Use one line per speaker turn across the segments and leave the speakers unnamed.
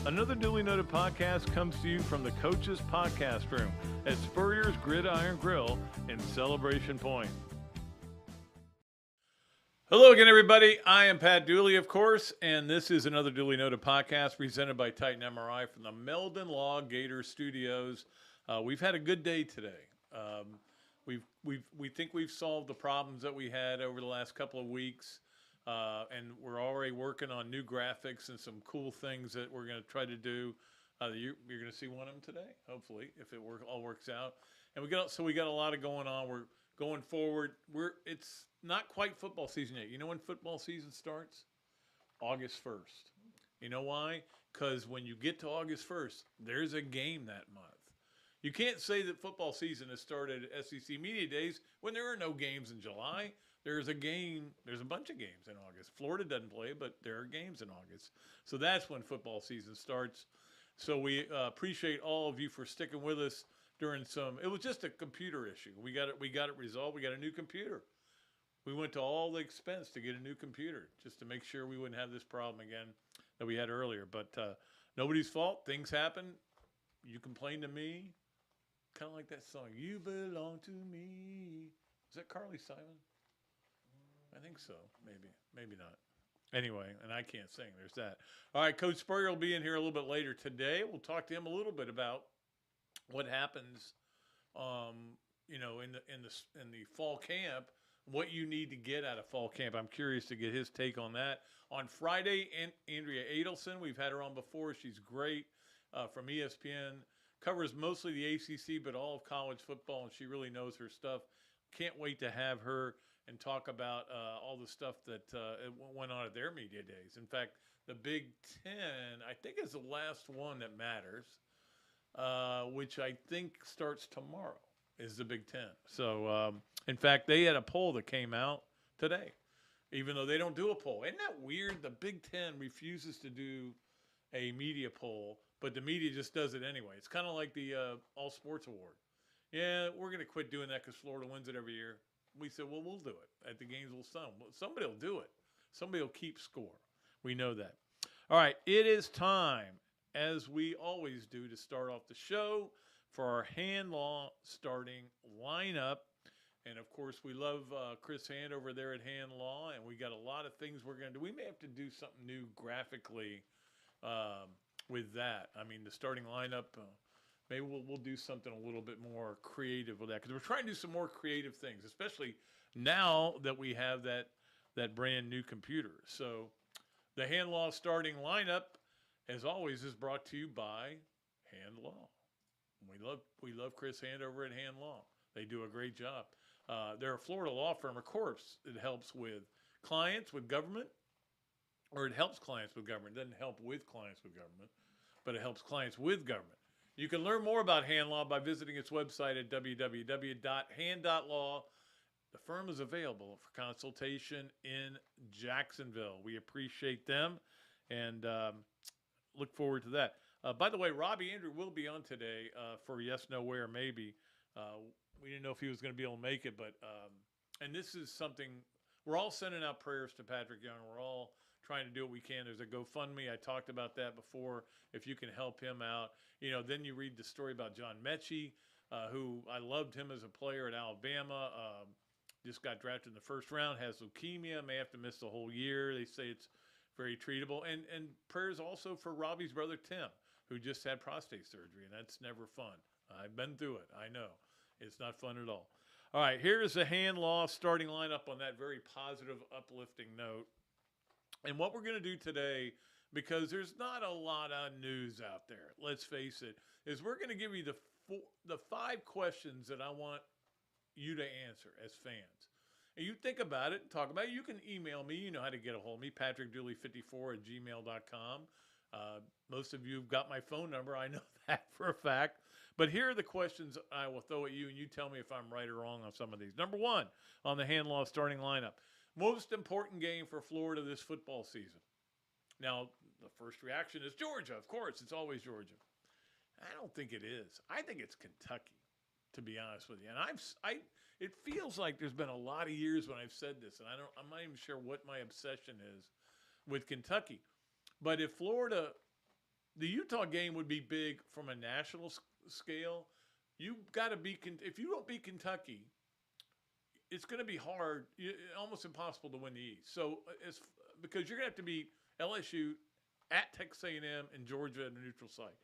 Another Dooley Noted Podcast comes to you from the Coach's Podcast Room at Spurrier's Gridiron Grill in Celebration Point. Hello again, everybody. I am Pat Dooley, of course, and this is Another Dooley Noted Podcast presented by Titan MRI from the Meldon Law Gator Studios. We've had a good day today. We think we've solved the problems that we had over the last couple of weeks. And we're already working on new graphics and some cool things that we're going to try to do. You're going to see one of them today, hopefully, if it all works out. And we got a lot of going on. We're going forward. It's not quite football season yet. You know when football season starts? August 1st. You know why? Because when you get to August 1st, there's a game that month. You can't say that football season has started at SEC Media Days when there are no games in July. There's a bunch of games in August. Florida doesn't play, but there are games in August. So that's when football season starts. So we appreciate all of you for sticking with us during it was just a computer issue. We got it resolved. We got a new computer. We went to all the expense to get a new computer just to make sure we wouldn't have this problem again that we had earlier. But nobody's fault. Things happen. You complain to me. Kind of like that song, You Belong to Me. Is that Carly Simon? I think so. Maybe not. Anyway, and I can't sing. There's that. All right, Coach Spurrier will be in here a little bit later today. We'll talk to him a little bit about what happens, in the fall camp, what you need to get out of fall camp. I'm curious to get his take on that. On Friday, Andrea Adelson, we've had her on before. She's great from ESPN. Covers mostly the ACC, but all of college football, and she really knows her stuff. Can't wait to have her and talk about all the stuff that went on at their media days. In fact, the Big Ten, I think, is the last one that matters, which I think starts tomorrow, is the Big Ten. So, in fact, they had a poll that came out today, even though they don't do a poll. Isn't that weird? The Big Ten refuses to do a media poll, but the media just does it anyway. It's kind of like the All Sports Award. Yeah, we're going to quit doing that because Florida wins it every year. We said, well, we'll do it at the games. Somebody will do it. Somebody will keep score. We know that. All right, it is time, as we always do, to start off the show for our Hand Law starting lineup. And, of course, we love Chris Hand over there at Hand Law, and we got a lot of things we're going to do. We may have to do something new graphically with that. I mean, the starting lineup, maybe we'll do something a little bit more creative with that, because we're trying to do some more creative things, especially now that we have that brand new computer. So the Hand Law starting lineup, as always, is brought to you by Hand Law. We love Chris Hand over at Hand Law. They do a great job. They're a Florida law firm, of course. It helps with clients, with government, or it helps clients with government. It doesn't help with clients with government, but it helps clients with government. You can learn more about Hand Law by visiting its website at www.hand.law. The firm is available for consultation in Jacksonville. We appreciate them and look forward to that. By the way, Robbie Andrew will be on today for Yes, No, Where, Maybe. We didn't know if he was going to be able to make it, but and this is something, we're all sending out prayers to Patrick Young. We're all trying to do what we can. There's a GoFundMe. I talked about that before. If you can help him out, then you read the story about John Mechie, who I loved him as a player at Alabama. Just got drafted in the first round, has leukemia, may have to miss the whole year. They say it's very treatable. And prayers also for Robbie's brother, Tim, who just had prostate surgery, and that's never fun. I've been through it. I know. It's not fun at all. All right, here's the Hand Law starting lineup on that very positive, uplifting note. And what we're going to do today, because there's not a lot of news out there, let's face it, is we're going to give you the 5 questions that I want you to answer as fans. And you think about it, talk about it. You can email me. You know how to get a hold of me, patrickdooley54@gmail.com. Most of you have got my phone number. I know that for a fact. But here are the questions I will throw at you, and you tell me if I'm right or wrong on some of these. Number 1 on the Hand Law starting lineup. Most important game for Florida this football season. Now, the first reaction is Georgia. Of course, it's always Georgia. I don't think it is. I think it's Kentucky, to be honest with you. And it feels like there's been a lot of years when I've said this, and I'm not even sure what my obsession is with Kentucky. But if Florida the Utah game would be big from a national scale. You got to be if you don't beat Kentucky, it's going to be hard, almost impossible to win the East. So it's because you're going to have to beat LSU at Texas A&M and Georgia at a neutral site,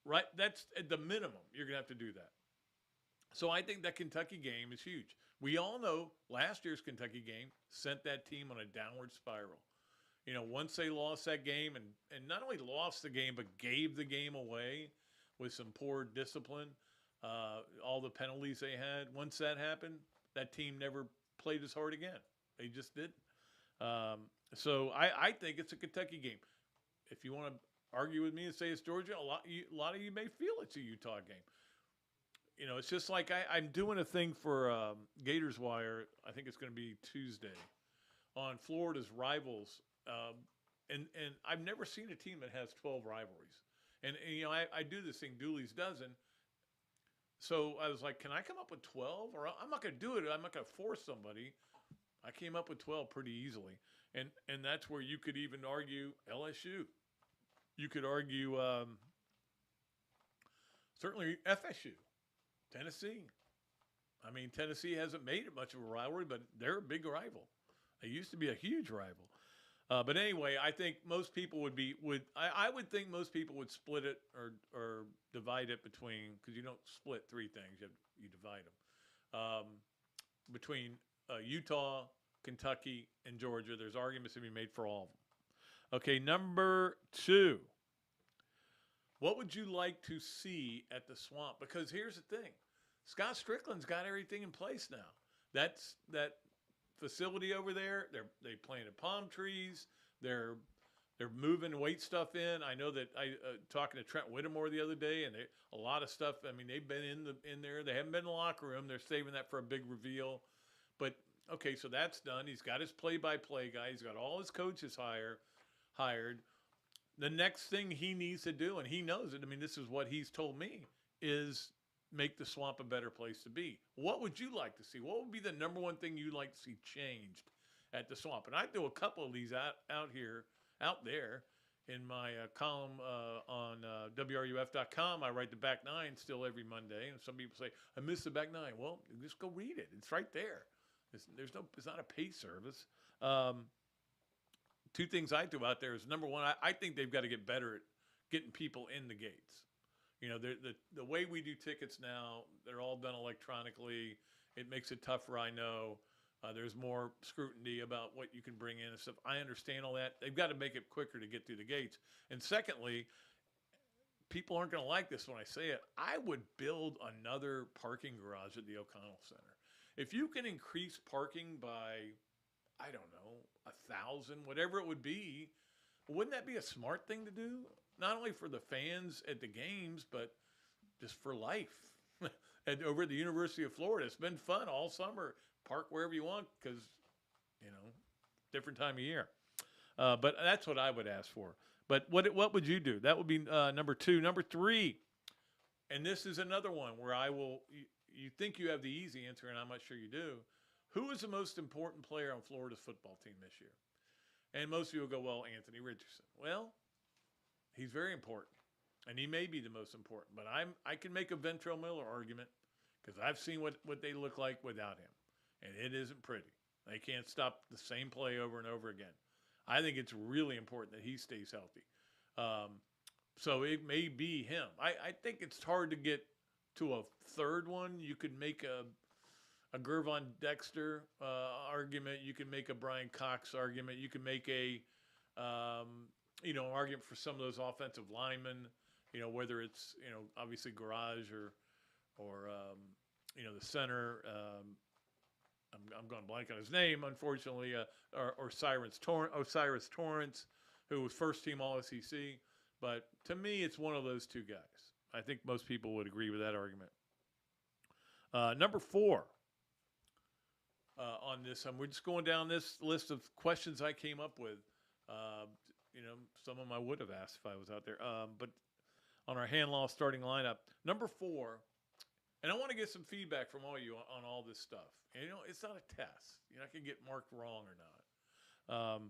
right? That's at the minimum. You're going to have to do that. So I think that Kentucky game is huge. We all know last year's Kentucky game sent that team on a downward spiral. Once they lost that game and not only lost the game, but gave the game away with some poor discipline, all the penalties they had. Once that happened, that team never played as hard again. They just didn't. So I think it's a Kentucky game. If you want to argue with me and say it's Georgia, a lot of you may feel it's a Utah game. It's just like I'm doing a thing for Gators Wire. I think it's going to be Tuesday on Florida's rivals. And I've never seen a team that has 12 rivalries. And I do this thing, Dooley's dozen. So I was like, can I come up with 12? Or I'm not going to do it. I'm not going to force somebody. I came up with 12 pretty easily. And that's where you could even argue LSU. You could argue certainly FSU, Tennessee. I mean, Tennessee hasn't made it much of a rivalry, but they're a big rival. They used to be a huge rival. But anyway, I think most people I would think most people would split it or divide it between, because you don't split three things, you divide them. Between Utah, Kentucky, and Georgia, there's arguments to be made for all of them. Okay, number 2. What would you like to see at the Swamp? Because here's the thing. Scott Strickland's got everything in place now. That facility over there, they planted palm trees. They're moving weight stuff in. I know that talking to Trent Whittemore the other day, and a lot of stuff. I mean, they've been in there. They haven't been in the locker room. They're saving that for a big reveal. But okay, so that's done. He's got his play-by-play guy. He's got all his coaches hired. The next thing he needs to do, and he knows it. I mean, this is what he's told me, is make the Swamp a better place to be. What would you like to see? What would be the number one thing you'd like to see changed at the Swamp? And I do a couple of these out there in my column on WRUF.com. I write the back nine still every Monday, and some people say I missed the back nine. Well, just go read it. It's right there. It's not a paid service. Two things I do out there is, number one, I think they've got to get better at getting people in the gates. The way we do tickets now, they're all done electronically. It makes it tougher, I know. There's more scrutiny about what you can bring in and stuff. I understand all that. They've got to make it quicker to get through the gates. And secondly, people aren't going to like this when I say it. I would build another parking garage at the O'Connell Center. If you can increase parking by, I don't know, 1,000, whatever it would be, wouldn't that be a smart thing to do? Not only for the fans at the games, but just for life. And over at the University of Florida, it's been fun all summer. Park wherever you want because, different time of year. But that's what I would ask for. But what would you do? That would be number 2. Number 3, and this is another one where you think you have the easy answer, and I'm not sure you do. Who is the most important player on Florida's football team this year? And most people go, well, Anthony Richardson. Well, he's very important, and he may be the most important. But I can make a Ventrell Miller argument because I've seen what they look like without him, and it isn't pretty. They can't stop the same play over and over again. I think it's really important that he stays healthy. So it may be him. I think it's hard to get to a third one. You could make a Gervon Dexter argument. You can make a Brian Cox argument. You can make a argument for some of those offensive linemen. Whether it's obviously Garage or the center. I'm going blank on his name, unfortunately. Or Osiris Torrance, who was first team All SEC. But to me, it's one of those two guys. I think most people would agree with that argument. Number 4. On this, we're just going down this list of questions I came up with. Some of them I would have asked if I was out there. But on our hand law starting lineup, number 4, and I want to get some feedback from all of you on all this stuff. And, it's not a test. I can get marked wrong or not.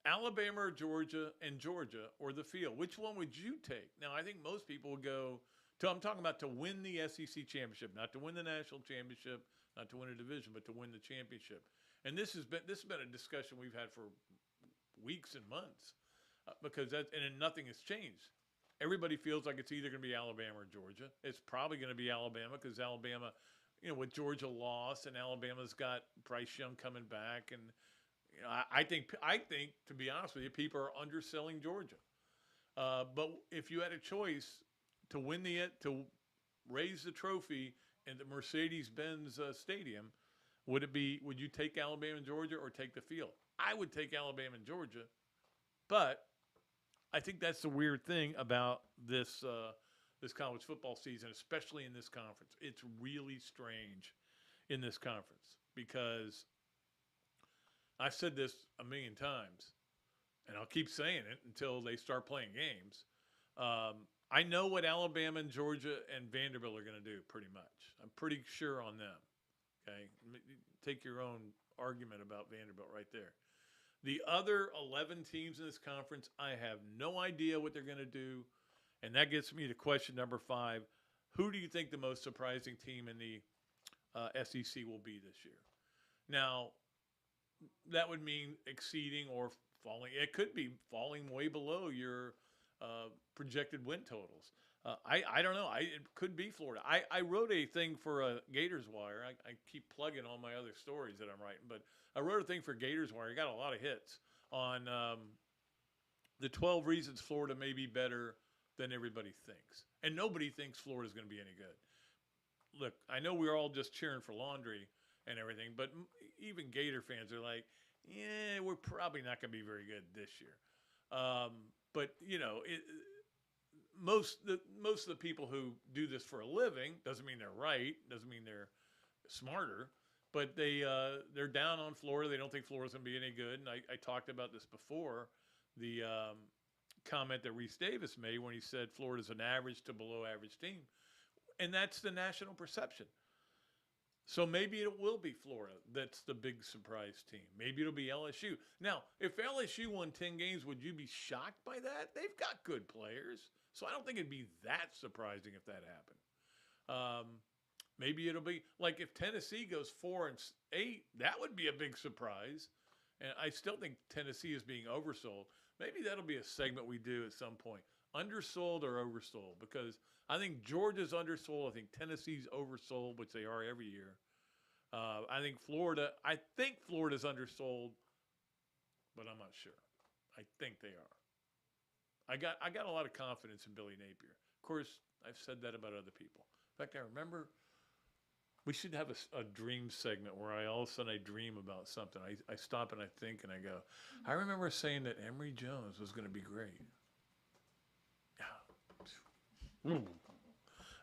Alabama or Georgia, and Georgia or the field. Which one would you take? Now, I think most people would go to, I'm talking about to win the SEC championship, not to win the national championship, not to win a division, but to win the championship. And this has been a discussion we've had for weeks and months because nothing has changed. Everybody feels like it's either going to be Alabama or Georgia. It's probably going to be Alabama because Alabama, with Georgia lost and Alabama's got Bryce Young coming back, and I think to be honest with you, people are underselling Georgia. But if you had a choice to to raise the trophy in the Mercedes-Benz Stadium, would you take Alabama and Georgia or take the field? I would take Alabama and Georgia, but I think that's the weird thing about this college football season, especially in this conference. It's really strange in this conference because I've said this a million times, and I'll keep saying it until they start playing games. I know what Alabama and Georgia and Vanderbilt are going to do pretty much. I'm pretty sure on them. Okay? Take your own argument about Vanderbilt right there. The other 11 teams in this conference, I have no idea what they're going to do. And that gets me to question number 5. Who do you think the most surprising team in the SEC will be this year? Now, that would mean exceeding or falling. It could be falling way below your projected win totals. I don't know. It could be Florida. I wrote a thing for Gators Wire. I keep plugging all my other stories that I'm writing, but I wrote a thing for Gators Wire. I got a lot of hits on the 12 reasons Florida may be better than everybody thinks. And nobody thinks Florida's going to be any good. Look, I know we're all just cheering for Laundry and everything, but even Gator fans are like, yeah, we're probably not going to be very good this year. But, most of the people who do this for a living, doesn't mean they're right, doesn't mean they're smarter, but they're down on Florida. They don't think Florida's going to be any good. And I talked about this before, the comment that Reese Davis made when he said Florida's an average to below average team. And that's the national perception. So maybe it will be Florida that's the big surprise team. Maybe it'll be LSU. Now, if LSU won 10 games, would you be shocked by that? They've got good players. So I don't think it'd be that surprising if that happened. Maybe it'll be like if Tennessee goes 4-8, that would be a big surprise. And I still think Tennessee is being oversold. Maybe that'll be a segment we do at some point. Undersold or oversold, because I think Georgia's undersold. I think Tennessee's oversold, which they are every year. I think Florida's undersold, but I'm not sure. I think they are. I got a lot of confidence in Billy Napier. Of course, I've said that about other people. In fact, I remember we should have a dream segment where all of a sudden I dream about something. I stop and I think and I go, I remember saying that Emory Jones was going to be great.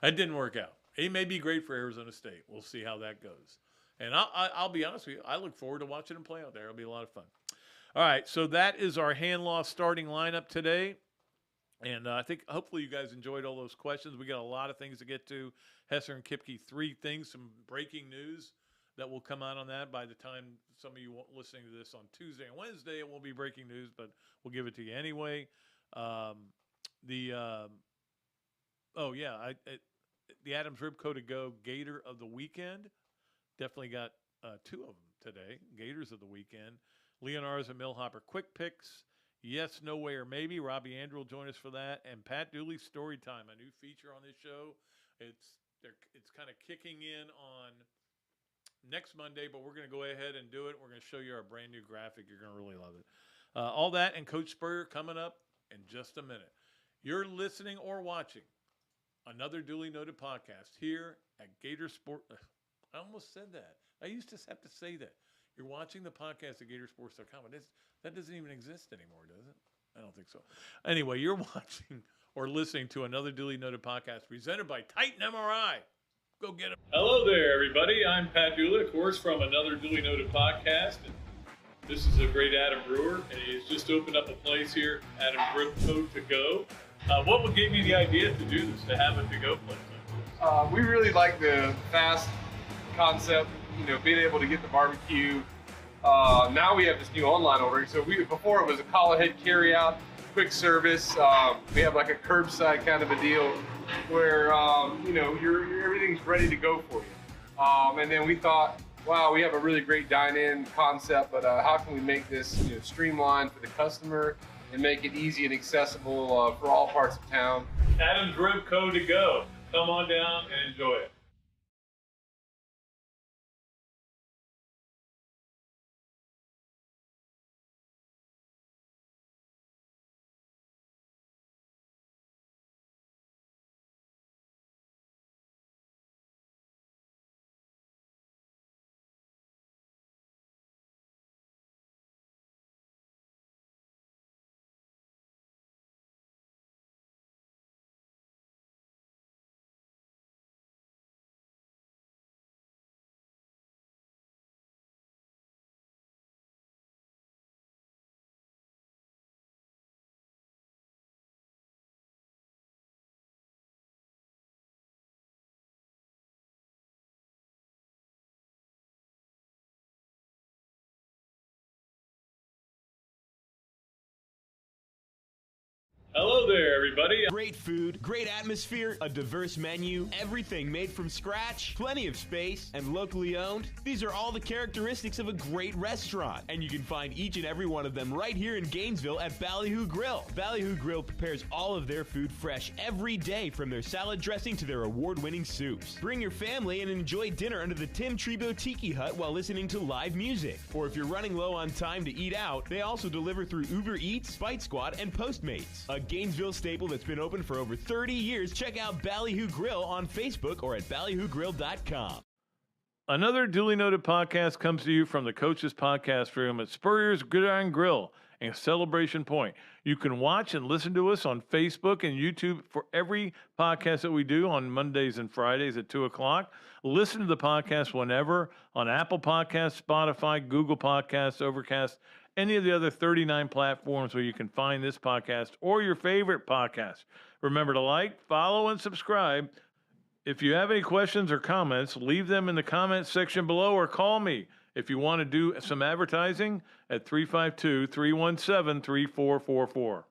That didn't work out. He may be great for Arizona State. We'll see how that goes. And I'll be honest with you, I look forward to watching him play out there. It'll be a lot of fun. All right, so that is our hand-loss starting lineup today. And I think hopefully you guys enjoyed all those questions. We got a lot of things to get to. Hesser and Kipke, 3 things, some breaking news that will come out on that. By the time some of you listening to this on Tuesday and Wednesday, it won't be breaking news, but we'll give it to you anyway. The Adams Ribco to Go Gator of the Weekend. Definitely got 2 of them today. Gators of the Weekend. Leonardo's and Millhopper Quick Picks. Yes, No Way, or Maybe. Robbie Andrew will join us for that. And Pat Dooley's Story Time, a new feature on this show. It's kind of kicking in on next Monday, but we're going to go ahead and do it. We're going to show you our brand new graphic. You're going to really love it. All that and Coach Spurrier coming up in just a minute. You're listening or watching Another Dooley Noted Podcast here at Gator Sport. I almost said that. I used to have to say that. You're watching the podcast at GatorSports.com. That doesn't even exist anymore, does it? I don't think so. Anyway, you're watching or listening to Another Dooley Noted Podcast presented by Titan MRI. Go get them. Hello there, everybody. I'm Pat Dooley, of course, from Another Dooley Noted Podcast. And this is a great Adam Brewer, and he's just opened up a place here, Adam Ribco to Go. What gave you the idea to do this, to have a to-go place?
We really like the fast concept, being able to get the barbecue Now we have this new online ordering. So before it was a call ahead carry out, quick service. We have like a curbside kind of a deal where everything's ready to go for you. And then we thought, wow, we have a really great dine-in concept, but how can we make this streamlined for the customer and make it easy and accessible for all parts of town?
Adam's Rib Co. to go. Come on down and enjoy it. Hello there, everybody.
Great food, great atmosphere, a diverse menu, everything made from scratch, plenty of space, and locally owned. These are all the characteristics of a great restaurant, and you can find each and every one of them right here in Gainesville at Ballyhoo Grill. Ballyhoo Grill prepares all of their food fresh every day, from their salad dressing to their award-winning soups. Bring your family and enjoy dinner under the Tim Trebo Tiki Hut while listening to live music. Or if you're running low on time to eat out, they also deliver through Uber Eats, Spite Squad, and Postmates. A Gainesville staple that's been open for over 30 years. Check out Ballyhoo Grill on Facebook or at ballyhoogrill.com.
Another Dooley Noted Podcast comes to you from the Coach's Podcast Room at Spurrier's Gridiron Grill and Celebration Point. You can watch and listen to us on Facebook and YouTube for every podcast that we do on Mondays and Fridays at 2 o'clock. Listen to the podcast whenever on Apple Podcasts, Spotify, Google Podcasts, Overcast, any of the other 39 platforms where you can find this podcast or your favorite podcast. Remember to like, follow, and subscribe. If you have any questions or comments, leave them in the comments section below or call me if you want to do some advertising at 352-317-3444.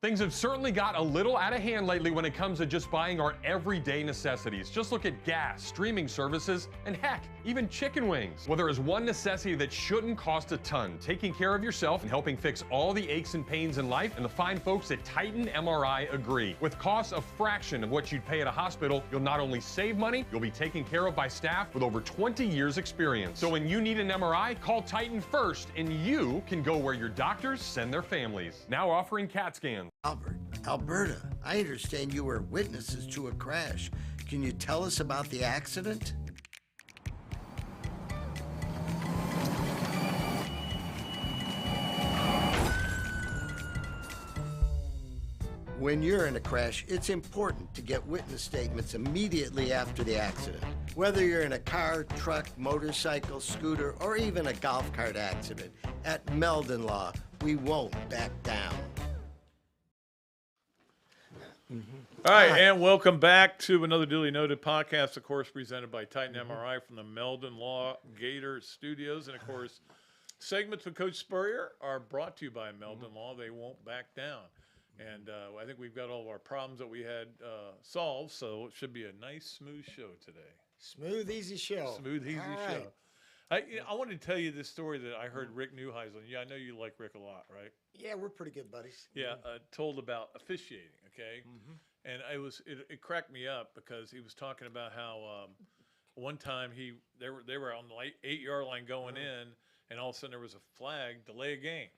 Things have certainly got a little out of hand lately when it comes to just buying our everyday necessities. Just look at gas, streaming services, and heck, even chicken wings. Well, there is one necessity that shouldn't cost a ton: taking care of yourself and helping fix all the aches and pains in life, and the fine folks at Titan MRI agree. With costs a fraction of what you'd pay at a hospital, you'll not only save money, you'll be taken care of by staff with over 20 years experience. So when you need an MRI, call Titan first, and you can go where your doctors send their families. Now offering CAT scans.
Alberta, I understand you were witnesses to a crash. Can you tell us about the accident? When you're in a crash, it's important to get witness statements immediately after the accident. Whether you're in a car, truck, motorcycle, scooter, or even a golf cart accident, at Meldon Law, we won't back down.
All right, and welcome back to another Dooley Noted Podcast, of course, presented by Titan MRI from the Meldon Law Gator Studios. And, of course, segments with Coach Spurrier are brought to you by Meldon Law. They won't back down. And I think we've got all of our problems that we had solved, so it should be a nice, smooth show today.
Smooth, easy show.
Smooth, easy show. I wanted to tell you this story that I heard Rick Neuheisel. Yeah, I know you like Rick a lot, right?
Yeah, we're pretty good buddies.
Yeah, told about officiating, okay? Mm-hmm. And it cracked me up because he was talking about how one time they were on the 8-yard line going in, and all of a sudden there was a flag, delay a game.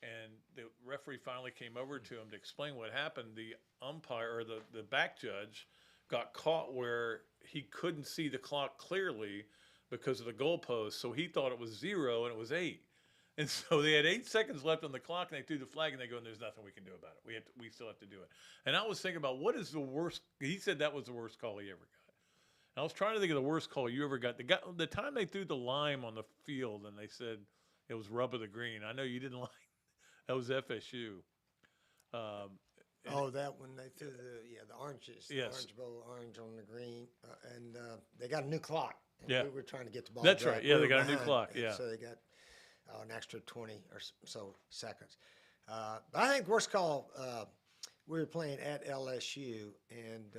And the referee finally came over to him to explain what happened. The umpire, or the back judge, got caught where he couldn't see the clock clearly because of the goalpost. So he thought it was 0 and it was 8. And so they had 8 seconds left on the clock, and they threw the flag, and they go, and there's nothing we can do about it. We still have to do it. And I was thinking about what is the worst. He said that was the worst call he ever got. And I was trying to think of the worst call you ever got. The time they threw the lime on the field, and they said it was rub of the green. I know you didn't like. That was FSU.
That when they threw the oranges,
yes.
The Orange Bowl orange on the green, and they got a new clock. And
yeah,
we were trying to get the ball.
That's
back.
right. Yeah,
we
they got
behind,
a new clock. Yeah,
so they got an extra 20 or so seconds. But I think worst call, we were playing at LSU, and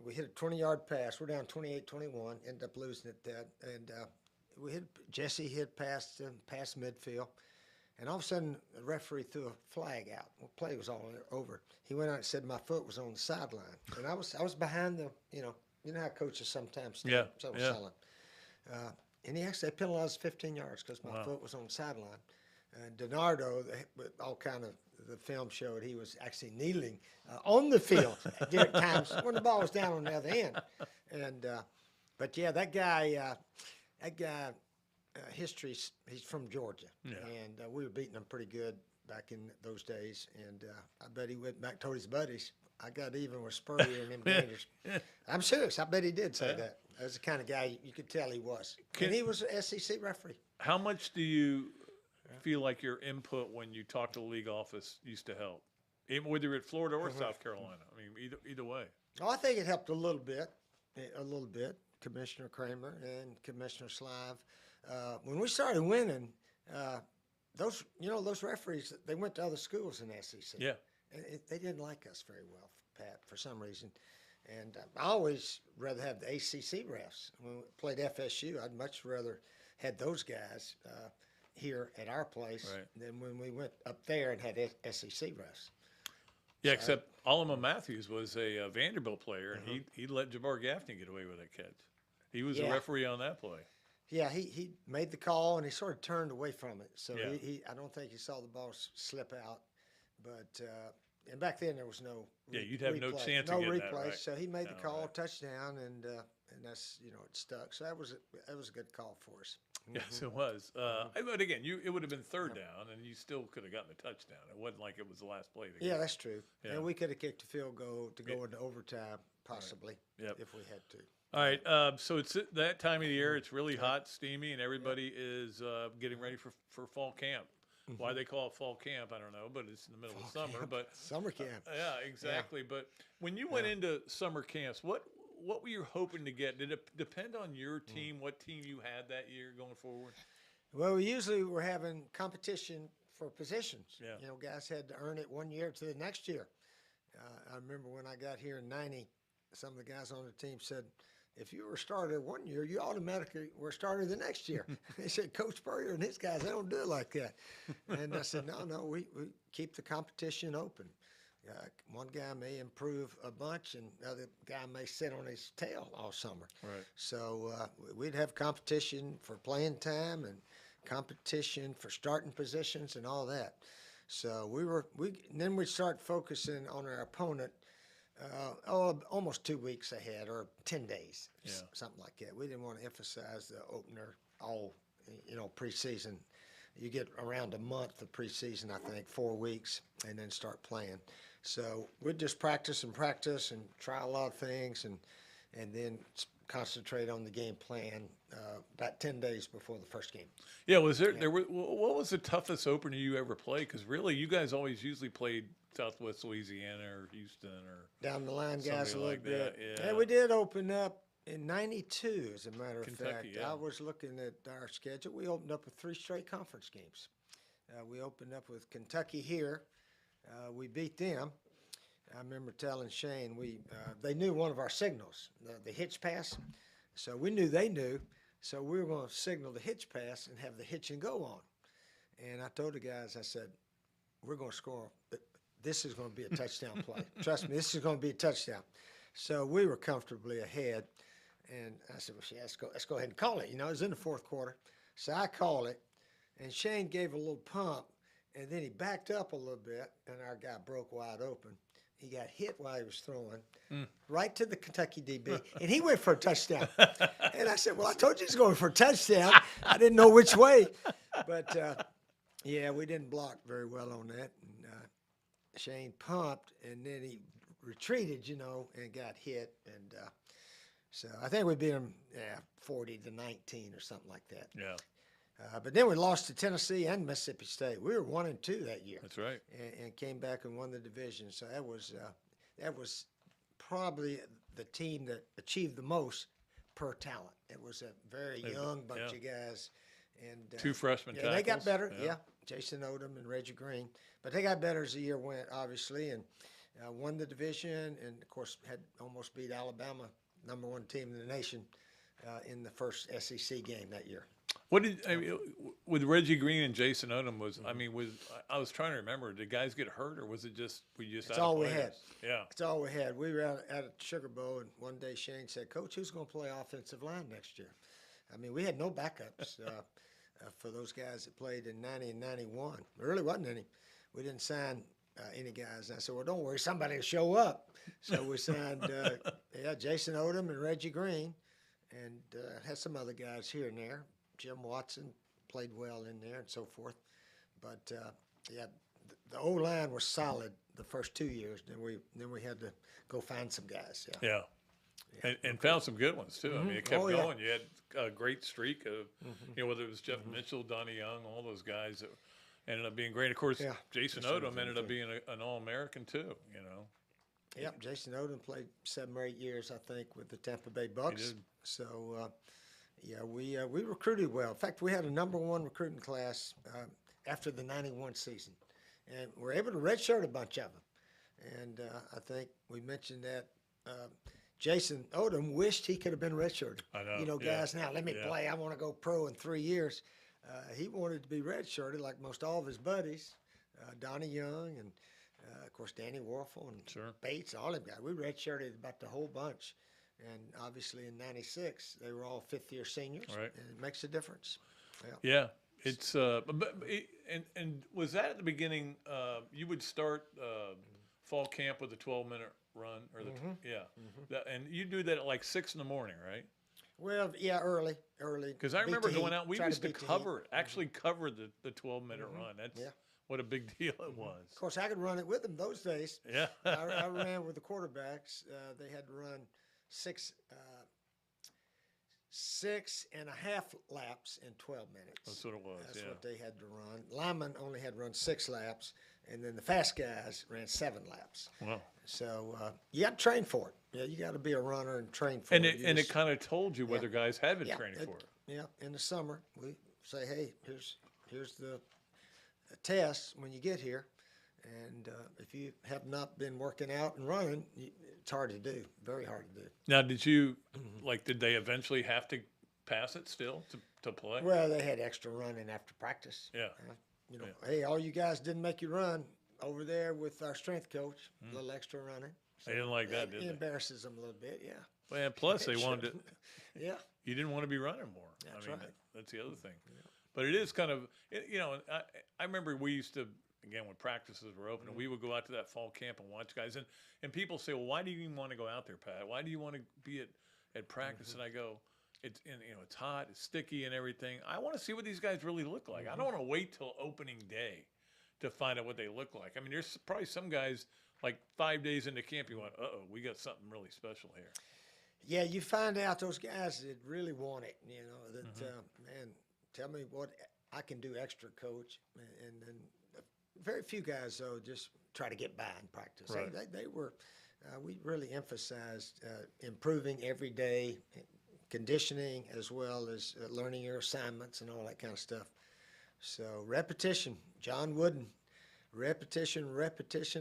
we hit a 20-yard pass. We're down 28-21, ended up losing it that. And Jesse hit past midfield. And all of a sudden, the referee threw a flag out. The play was all over. He went out and said my foot was on the sideline. And I was behind the, you know how coaches sometimes stand, silent. And they penalized 15 yards because my foot was on the sideline. And DiNardo, all kind of the film showed he was actually kneeling on the field at times when the ball was down on the other end. And but yeah, that guy, history. He's from Georgia, and we were beating him pretty good back in those days. And I bet he went back, told his buddies, "I got even with Spurrier and them Rangers." I'm serious. I bet he did say that. That was the kind of guy you could tell he was. And he was an SEC referee.
How much do you feel like your input when you talk to the league office used to help, even whether you're at Florida or South Carolina? I mean, either way.
Oh, I think it helped a little bit. Commissioner Kramer and Commissioner Slive. When we started winning, those referees, they went to other schools in the SEC.
Yeah.
And they didn't like us very well, Pat, for some reason. And I always rather have the ACC refs. When we played FSU, I'd much rather had those guys here at our place than when we went up there and had SEC refs.
Yeah, except Alma Matthews was a Vanderbilt player, and he let Jabbar Gaffney get away with that catch. He was a referee on that play.
Yeah, he made the call, and he sort of turned away from it. So I don't think he saw the ball slip out. But and back then there was no
you'd have no chance
no
of getting
replay.
that right.
So he made the call, touchdown, and that's it stuck. So that was a good call for us.
Yes, it was. But again, it would have been third down, and you still could have gotten a touchdown. It wasn't like it was the last play.
Yeah, that's true.
Yeah.
And we could have kicked a field goal to go into overtime, possibly, if we had to.
All right, so it's that time of the year. It's really hot, steamy, and everybody is getting ready for fall camp. Why they call it fall camp, I don't know, but it's in the middle of summer. But
summer camp.
Yeah, exactly. Yeah. But when you went into summer camps, what were you hoping to get? Did it depend on your team, what team you had that year going forward?
Well, we usually were having competition for positions.
Yeah.
Guys had to earn it one year to the next year. I remember when I got here in '90, some of the guys on the team said, if you were a starter one year, you automatically were a starter the next year. They said, Coach Spurrier and his guys, they don't do it like that. And I said, no, we keep the competition open. One guy may improve a bunch, and the other guy may sit on his tail all summer.
Right.
So we'd have competition for playing time and competition for starting positions and all that. So then we'd start focusing on our opponent almost 2 weeks ahead or 10 days, something like that. We didn't want to emphasize the opener all, preseason. You get around a month of preseason, I think, 4 weeks, and then start playing. So we'd just practice and try a lot of things and then concentrate on the game plan about 10 days before the first game.
Yeah, what was the toughest opener you ever played? Because really, you guys usually played Southwest Louisiana or Houston or
down the line guys a little
like
bit.
Yeah.
And we did open up in '92, as a matter of
Kentucky,
fact.
yeah.
I was looking at our schedule. We opened up with 3 straight conference games. We opened up with Kentucky here. We beat them. I remember telling Shane they knew one of our signals, the hitch pass. So we knew they knew. So we were going to signal the hitch pass and have the hitch and go on. And I told the guys, I said, we're going to score. This is going to be a touchdown play. Trust me, this is going to be a touchdown. So we were comfortably ahead. And I said, well, let's go ahead and call it. It was in the fourth quarter. So I call it. And Shane gave a little pump. And then he backed up a little bit. And our guy broke wide open. He got hit while he was throwing right to the Kentucky DB. And he went for a touchdown. And I said, well, I told you he's going for a touchdown. I didn't know which way. But, we didn't block very well on that. And Shane pumped, and then he retreated, and got hit. And so I think we beat him 40-19 or something like that.
Yeah.
But then we lost to Tennessee and Mississippi State. We were 1-2 that year.
That's right.
And came back and won the division. So that was probably the team that achieved the most per talent. It was a very young bunch of guys, And
2 freshman
yeah,
tackles.
they got better. Yeah. Jason Odom and Reggie Green, but they got better as the year went, obviously, and won the division, and of course had almost beat Alabama, #1 team in the nation, in the first SEC game that year.
What did I mean with Reggie Green and Jason Odom? I was trying to remember. Did guys get hurt, or was it just we just?
It's all we had.
Yeah,
it's all we had. We were at a Sugar Bowl, and one day Shane said, "Coach, who's going to play offensive line next year?" I mean, we had no backups for those guys that played in '90 and '91. There really wasn't any. We didn't sign any guys. And I said, "Well, don't worry, somebody will show up." So we signed, Jason Odom and Reggie Green, and had some other guys here and there. Jim Watson played well in there and so forth. But, the O-line was solid the first 2 years. Then we had to go find some guys.
Yeah. And found some good ones, too. I mean, it kept going. You had a great streak of, whether it was Jeff Mitchell, Donnie Young, all those guys that ended up being great. Of course, Jason Odom ended up being an All-American, too,
Yep, Jason Odom played 7 or 8 years, I think, with the Tampa Bay Bucks.
He did.
So, we recruited well. In fact, we had a #1 recruiting class after the '91 season, and we're able to redshirt a bunch of them. And I think we mentioned that Jason Odom wished he could have been redshirted.
I know.
Guys, now let me play. I want to go pro in 3 years. He wanted to be redshirted like most all of his buddies, Donnie Young and, of course, Danny Warfel and Bates, all them guys. We redshirted about the whole bunch. And obviously in '96, they were all 5th-year seniors.
Right.
And it makes a difference.
Yeah. It's and was that at the beginning? You would start fall camp with a 12-minute run, or and you do that at like 6 in the morning, right?
Well, yeah, early.
Because I remember going out. We used to cover the 12-minute run. That's what a big deal it was.
Of course, I could run it with them those days.
Yeah,
I ran with the quarterbacks. They had to run 6.5 laps in 12 minutes.
That's what it was.
That's what they had to run. Linemen only had to run 6 laps, and then the fast guys ran 7 laps.
Wow.
So you got to train for it. Yeah, you got to be a runner and train for it.
And it kind of told you whether guys had been training for it.
Yeah, in the summer we say, hey, here's the test when you get here, and if you have not been working out and running, it's hard to do. Very hard to do.
Now, did you did they eventually have to pass it still to play?
Well, they had extra running after practice.
Yeah.
Hey, all you guys didn't make you run over there with our strength coach. A little extra running.
So they didn't like that, did they?
It embarrasses them a little bit, yeah.
Well, and plus they wanted to.
Yeah.
You didn't want to be running more.
That's
right.
That's
the other thing. Yeah. But it is kind of, I remember we used to, again, when practices were open, we would go out to that fall camp and watch guys. And people say, well, why do you even want to go out there, Pat? Why do you want to be at practice? And I go, it's hot, it's sticky and everything. I want to see what these guys really look like. I don't want to wait till opening day to find out what they look like. I mean, there's probably some guys, like 5 days into camp, you went, we got something really special here.
Yeah, you find out those guys that really want it, man, tell me what I can do extra, coach. And then very few guys, though, just try to get by in practice.
Right.
They were, we really emphasized improving every day, conditioning, as well as learning your assignments and all that kind of stuff. So repetition, John Wooden, repetition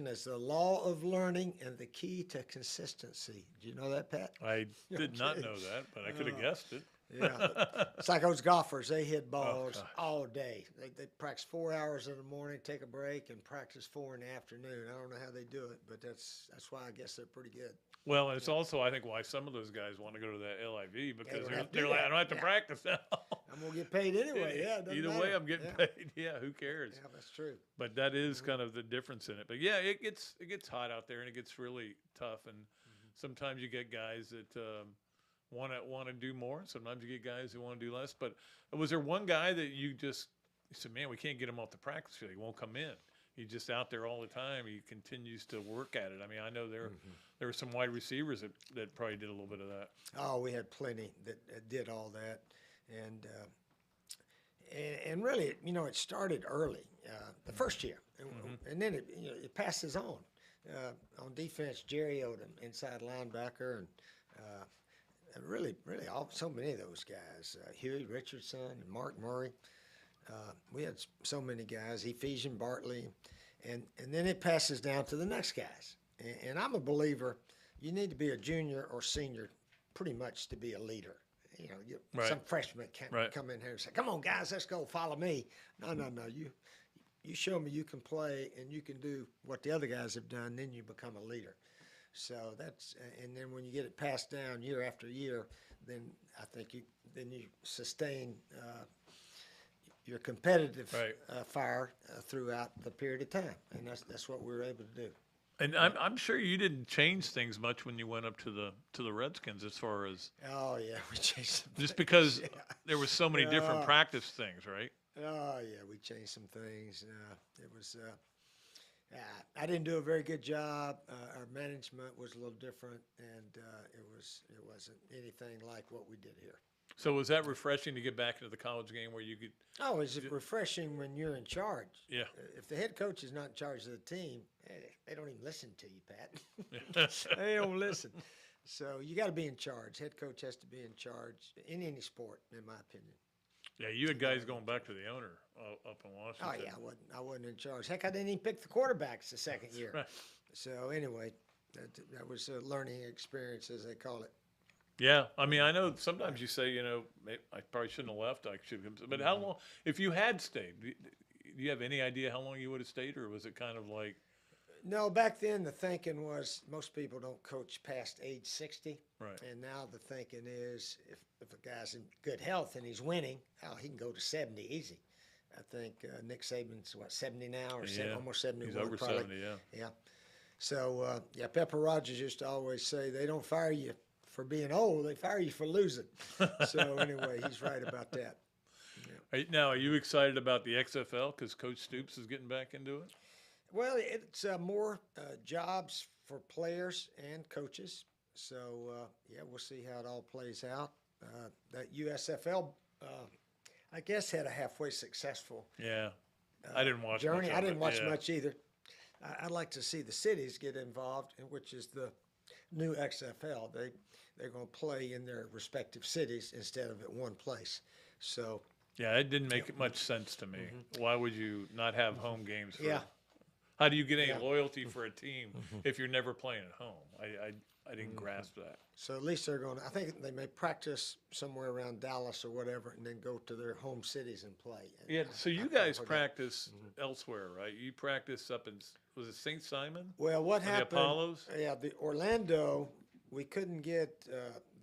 is the law of learning and the key to consistency. Did you know that, Pat?
I did not know that, but I could have guessed it.
Yeah, it's like those golfers. They hit balls all day. They practice 4 hours in the morning, take a break, and practice 4 in the afternoon. I don't know how they do it, but that's why I guess they're pretty good.
Well, and it's also, I think, why some of those guys want to go to that LIV, because they're like, I don't have to practice now.
I'm going to get paid anyway. Yeah,
either way, I'm getting paid. Yeah, who cares?
Yeah, that's true.
But that is kind of the difference in it. But yeah, it gets hot out there, and it gets really tough. And sometimes you get guys that want to do more. Sometimes you get guys who want to do less. But was there one guy that you said, man, we can't get him off the practice field. He won't come in. He's just out there all the time. He continues to work at it. I mean, I know there were some wide receivers that probably did a little bit of that.
Oh, we had plenty that did all that. And really, it started early, the first year. And then it passes on. On defense, Jerry Odom, inside linebacker, and really, so many of those guys. Huey Richardson and Mark Murray. We had so many guys, Ephesian Bartley, and then it passes down to the next guys. And I'm a believer, you need to be a junior or senior pretty much to be a leader. You know, some freshmen can't come in here and say, come on, guys, let's go, follow me. No. You show me you can play and you can do what the other guys have done, then you become a leader. So and then when you get it passed down year after year, then I think you sustain your competitive fire throughout the period of time, and that's what we were able to do.
And I'm sure you didn't change things much when you went up to the Redskins as far as.
Oh yeah, we changed some
just
things.
Because there was so many different practice things, right?
Oh yeah, we changed some things. It was. I didn't do a very good job. Our management was a little different, and it wasn't anything like what we did here.
So was that refreshing to get back into the college game where you could?
Oh, it's refreshing when you're in charge.
Yeah.
If the head coach is not in charge of the team, they don't even listen to you, Pat. They don't listen. So you got to be in charge. Head coach has to be in charge in any sport, in my opinion.
Yeah, you had guys going back to the owner up in Washington.
Oh yeah, I wasn't in charge. Heck, I didn't even pick the quarterbacks the second year.
Right.
So anyway, that was a learning experience, as they call it.
Yeah, I mean, I know sometimes you say, I probably shouldn't have left. I should have. But how long? If you had stayed, do you have any idea how long you would have stayed, or was it kind of like?
No, back then the thinking was most people don't coach past age 60.
Right.
And now the thinking is if a guy's in good health and he's winning, he can go to 70 easy. I think Nick Saban's, 70 now or almost 71.
He's over
probably.
70, yeah.
Yeah. So, Pepper Rogers used to always say they don't fire you for being old, they fire you for losing. So, anyway, he's right about that.
Yeah. Now, are you excited about the XFL because Coach Stoops is getting back into it?
Well, it's more jobs for players and coaches. So, we'll see how it all plays out. That USFL, I guess, had a halfway successful
I didn't watch
journey.
much
I didn't watch
yeah.
much either. I'd like to see the cities get involved, which is the new XFL. They're going to play in their respective cities instead of at one place. So,
yeah, it didn't make much sense to me. Why would you not have home games?
Yeah.
How do you get any loyalty for a team if you're never playing at home? I didn't grasp that.
So at least they're going to, I think they may practice somewhere around Dallas or whatever and then go to their home cities and play. And
Yeah, so you guys practice elsewhere, right? You practice up in, was it St. Simon?
Well, what
the
happened?
Apollos?
Yeah, the Orlando, we couldn't get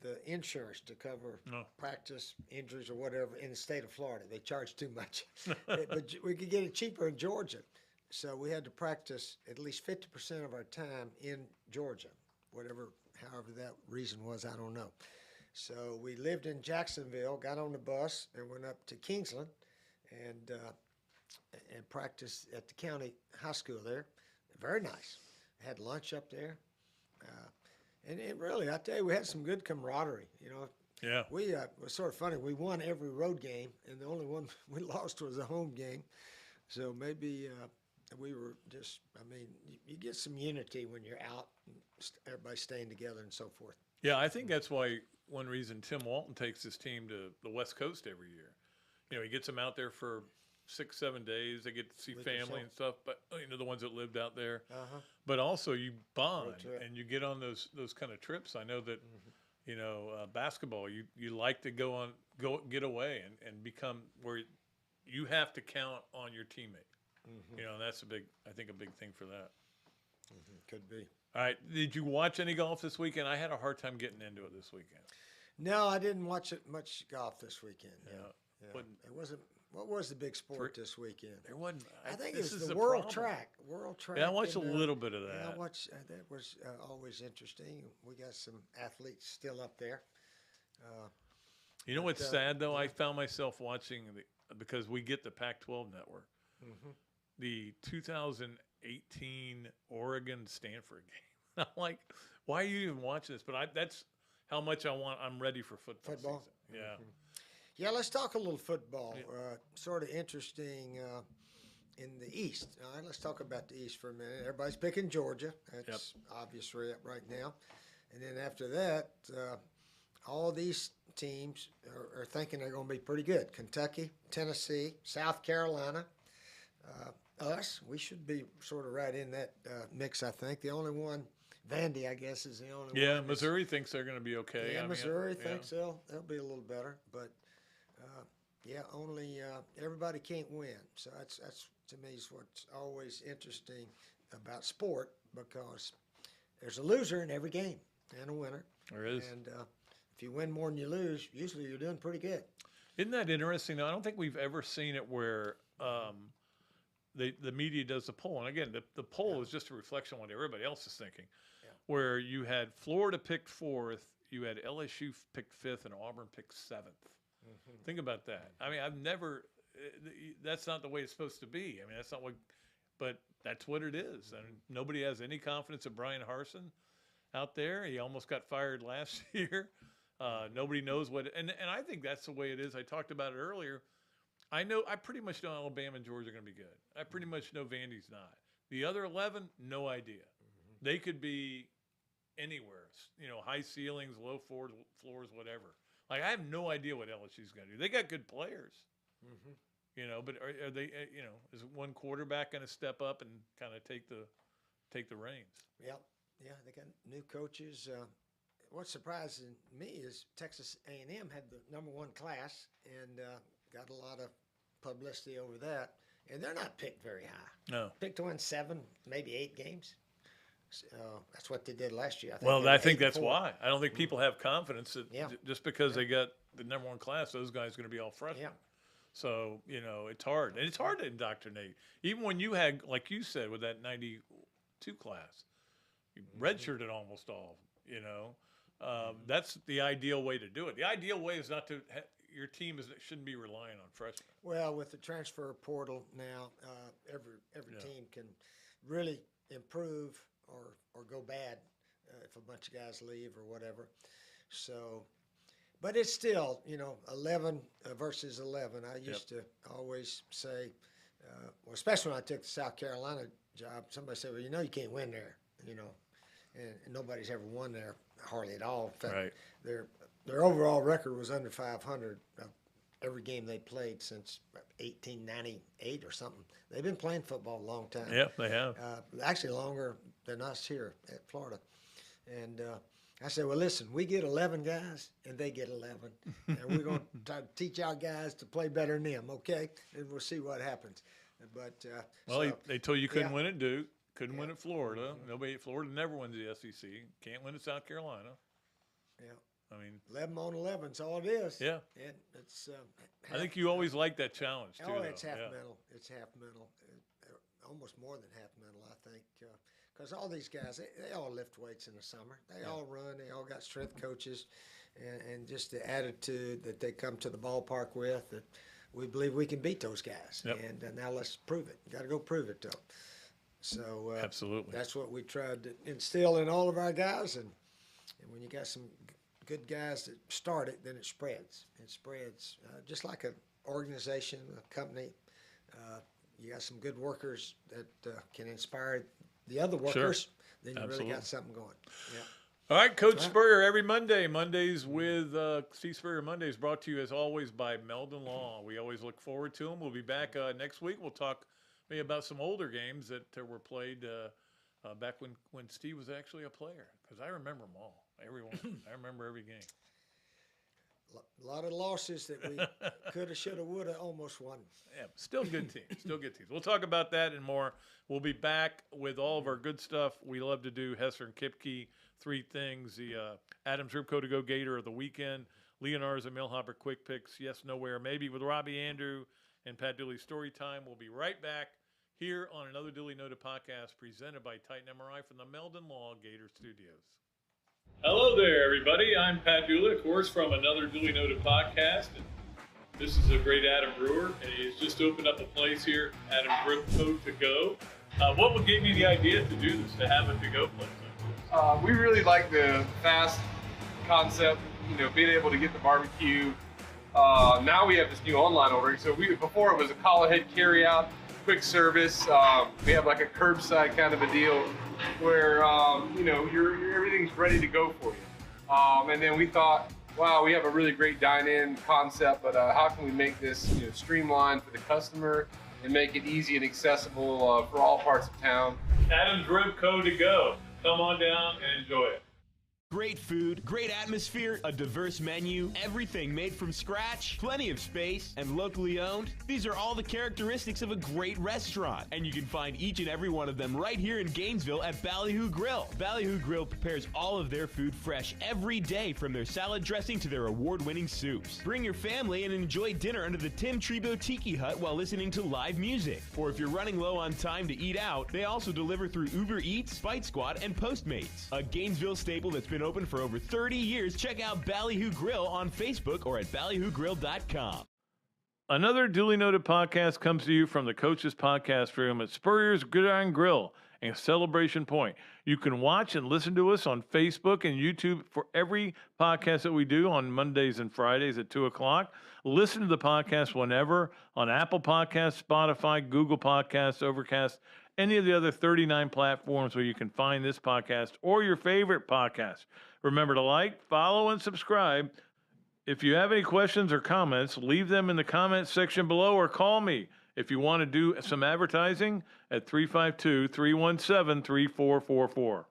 the insurance to cover practice injuries or whatever in the state of Florida. They charge too much. But we could get it cheaper in Georgia. So we had to practice at least 50% of our time in Georgia, however that reason was, I don't know. So we lived in Jacksonville, got on the bus, and went up to Kingsland and practiced at the county high school there. Very nice. Had lunch up there. And it really, I tell you, we had some good camaraderie.
Yeah.
We it was sort of funny. We won every road game, and the only one we lost was a home game. So maybe we were just, you get some unity when you're out, and everybody staying together and so forth.
Yeah, I think that's why one reason Tim Walton takes his team to the West Coast every year. He gets them out there for 6-7 days. They get to see family and stuff, but the ones that lived out there. But also you bond and you get on those kind of trips. I know that basketball, you like to go get away and become where you have to count on your teammate. That's a big thing for that.
Could be.
All right, did you watch any golf this weekend? I had a hard time getting into it this weekend.
No, I didn't watch much golf this weekend.
Yeah.
It wasn't. What was the big sport this weekend?
There wasn't.
I think it was the World Track.
Yeah, I watched a little bit of that.
Yeah, I watched. That was always interesting. We got some athletes still up there.
You know what's sad though? I found myself watching because we get the Pac-12 network. The 2018 Oregon-Stanford game. I'm like, why are you even watching this? But that's how much I'm ready for football season. Yeah.
Yeah, let's talk a little football. Sort of interesting in the East. All right, let's talk about the East for a minute. Everybody's picking Georgia. That's obvious right now. And then after that, all these teams are thinking they're going to be pretty good. Kentucky, Tennessee, South Carolina, us, we should be sort of right in that mix, I think. The only one, Vandy, I guess, is the only one.
Yeah, Missouri thinks they're going to be okay.
Yeah,
I mean,
Missouri thinks they'll be a little better, but only everybody can't win. So that's to me is what's always interesting about sport, because there's a loser in every game and a winner.
There is.
And if you win more than you lose, usually you're doing pretty good.
Isn't that interesting, though? I don't think we've ever seen it where the media does the poll. And again, the poll is just a reflection on what everybody else is thinking.
Yeah.
Where you had Florida picked 4th, you had LSU picked 5th, and Auburn picked 7th.
Mm-hmm.
Think about that. I mean, I've never – that's not the way it's supposed to be. I mean, that's not what – but that's what it is. And nobody has any confidence in Brian Harsin out there. He almost got fired last year. Nobody knows what – and I think that's the way it is. I talked about it earlier. I pretty much know Alabama and Georgia are going to be good. I pretty much know Vandy's not. The other 11, no idea. Mm-hmm. They could be anywhere, high ceilings, low floors, whatever. Like, I have no idea what LSU's going to do. They got good players, but are they, is one quarterback going to step up and kind of take the reins?
Yeah, they got new coaches. What's surprising me is Texas A&M had the number 1 class and got a lot of publicity over that, and they're not picked very high.
No.
Picked to win 7, maybe 8 games. That's what they did last year.
I think that's why. I don't think people have confidence that just because they got the number 1 class, those guys are going to be all freshmen.
Yeah.
So, it's hard. And it's hard to indoctrinate. Even when you had, like you said, with that 92 class, you redshirted almost all, That's the ideal way to do it. The ideal way is not to your team shouldn't be relying on freshmen.
Well, with the transfer portal now, every team can really improve or go bad if a bunch of guys leave or whatever. So, but it's still, 11 versus 11. I used to always say, especially when I took the South Carolina job, somebody said, well, you can't win there, and nobody's ever won there hardly at all. In fact, their overall record was under 500 every game they played since 1898 or something. They've been playing football a long time.
Yeah, they have.
Actually longer than us here at Florida. And I said, well, listen, we get 11 guys and they get 11. And we're going to try to teach our guys to play better than them, okay? And we'll see what happens. But
they told you couldn't win at Duke, couldn't win at Florida. Florida never wins the SEC. Can't win at South Carolina.
Yeah.
I mean,
11 on 11 is all it is.
Yeah.
And it's.
I think you always like that challenge too.
Oh, it's half mental. It's half mental. Almost more than half mental, I think, because all these guys, they all lift weights in the summer. They all run. They all got strength coaches, and just the attitude that they come to the ballpark with. That we believe we can beat those guys.
Yep.
And now let's prove it. Got to go prove it, though. So
absolutely,
that's what we tried to instill in all of our guys. And when you got some good guys that start it, then it spreads. It spreads just like an organization, a company. You got some good workers that can inspire the other workers. Then you really got something going. Yeah.
All right, Coach Spurrier, every Mondays with Steve Spurrier Mondays, brought to you as always by Meldon Law. We always look forward to them. We'll be back next week. We'll talk maybe about some older games that were played back when Steve was actually a player, because I remember them all. Everyone. I remember every game.
A lot of losses that we coulda, shoulda, woulda, almost won.
Yeah, still good teams. Still good teams. We'll talk about that and more. We'll be back with all of our good stuff. We love to do Hesser and Kipke, 3 things. The Adams Ribco to Go Gator of the weekend. Leonard's and Millhopper Quick Picks. Yes, Nowhere, Maybe with Robbie Andrew and Pat Dooley Story Time. We'll be right back here on Another Dooley Noted Podcast presented by Titan MRI from the Meldon Law Gator Studios. Hello there, everybody. I'm Pat Dooley, of course, from Another Dooley Noted Podcast. And this is a great Adam Brewer, and he's just opened up a place here, Adams Ribco to Go. What gave you the idea to do this, to have a to-go place like this?
We really like the fast concept, being able to get the barbecue. Now we have this new online ordering. So before it was a call ahead carry out, quick service. We have like a curbside kind of a deal where everything's ready to go for you. And then we thought, wow, we have a really great dine-in concept, but how can we make this streamlined for the customer and make it easy and accessible for all parts of town?
Adam's Rib Co. to go. Come on down and enjoy it.
Great food, great atmosphere, a diverse menu, everything made from scratch, plenty of space, and locally owned. These are all the characteristics of a great restaurant, and you can find each and every one of them right here in Gainesville at Ballyhoo Grill. Ballyhoo Grill prepares all of their food fresh every day, from their salad dressing to their award-winning soups. Bring your family and enjoy dinner under the Tim Tebow Tiki Hut while listening to live music. Or if you're running low on time to eat out, they also deliver through Uber Eats, Bite Squad, and Postmates. A Gainesville staple that's been open for over 30 years. Check out Ballyhoo Grill on Facebook or at ballyhoogrill.com.
Another Dooley Noted Podcast comes to you from the Coach's Podcast Room at Spurrier's Gridiron Grill and Celebration Point. You can watch and listen to us on Facebook and YouTube for every podcast that we do on Mondays and Fridays at 2 o'clock. Listen to the podcast whenever on Apple Podcasts, Spotify, Google Podcasts, Overcast, any of the other 39 platforms where you can find this podcast or your favorite podcast. Remember to like, follow, and subscribe. If you have any questions or comments, leave them in the comments section below or call me if you want to do some advertising at 352-317-3444.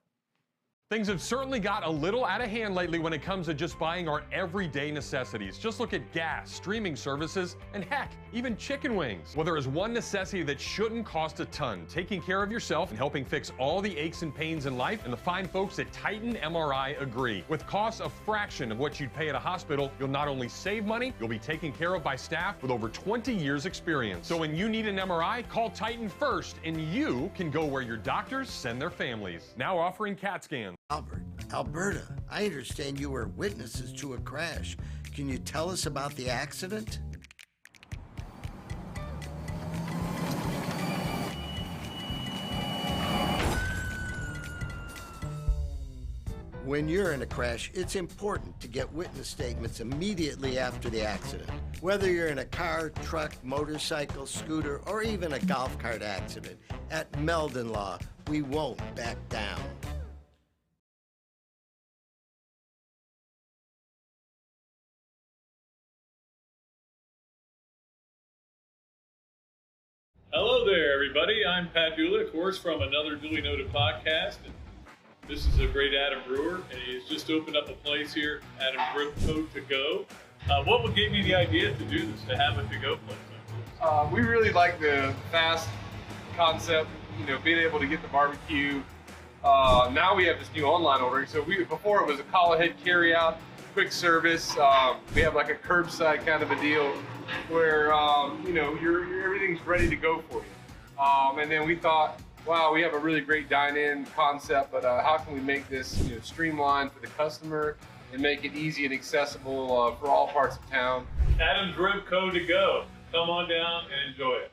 Things have certainly got a little out of hand lately when it comes to just buying our everyday necessities. Just look at gas, streaming services, and heck, even chicken wings. Well, there is one necessity that shouldn't cost a ton: taking care of yourself and helping fix all the aches and pains in life, and the fine folks at Titan MRI agree. With costs a fraction of what you'd pay at a hospital, you'll not only save money, you'll be taken care of by staff with over 20 years experience. So when you need an MRI, call Titan first, and you can go where your doctors send their families. Now offering CAT scans.
Albert, Alberta, I understand you were witnesses to a crash. Can you tell us about the accident? When you're in a crash, it's important to get witness statements immediately after the accident. Whether you're in a car, truck, motorcycle, scooter, or even a golf cart accident, at Meldon Law, we won't back down.
Hello there, everybody. I'm Pat Dooley, of course, from Another Dooley Noted Podcast. And this is a great Adam Brewer, and he's just opened up a place here, Adam's Rib Co. to go. What gave you the idea to do this, to have a to-go place like this?
We really like the fast concept, being able to get the barbecue. Now we have this new online ordering. So before it was a call ahead carry out, quick service. We have like a curbside kind of a deal where everything's ready to go for you. And then we thought, wow, we have a really great dine-in concept, but how can we make this streamlined for the customer and make it easy and accessible for all parts of town?
Adam's Rib Co. to go. Come on down and enjoy it.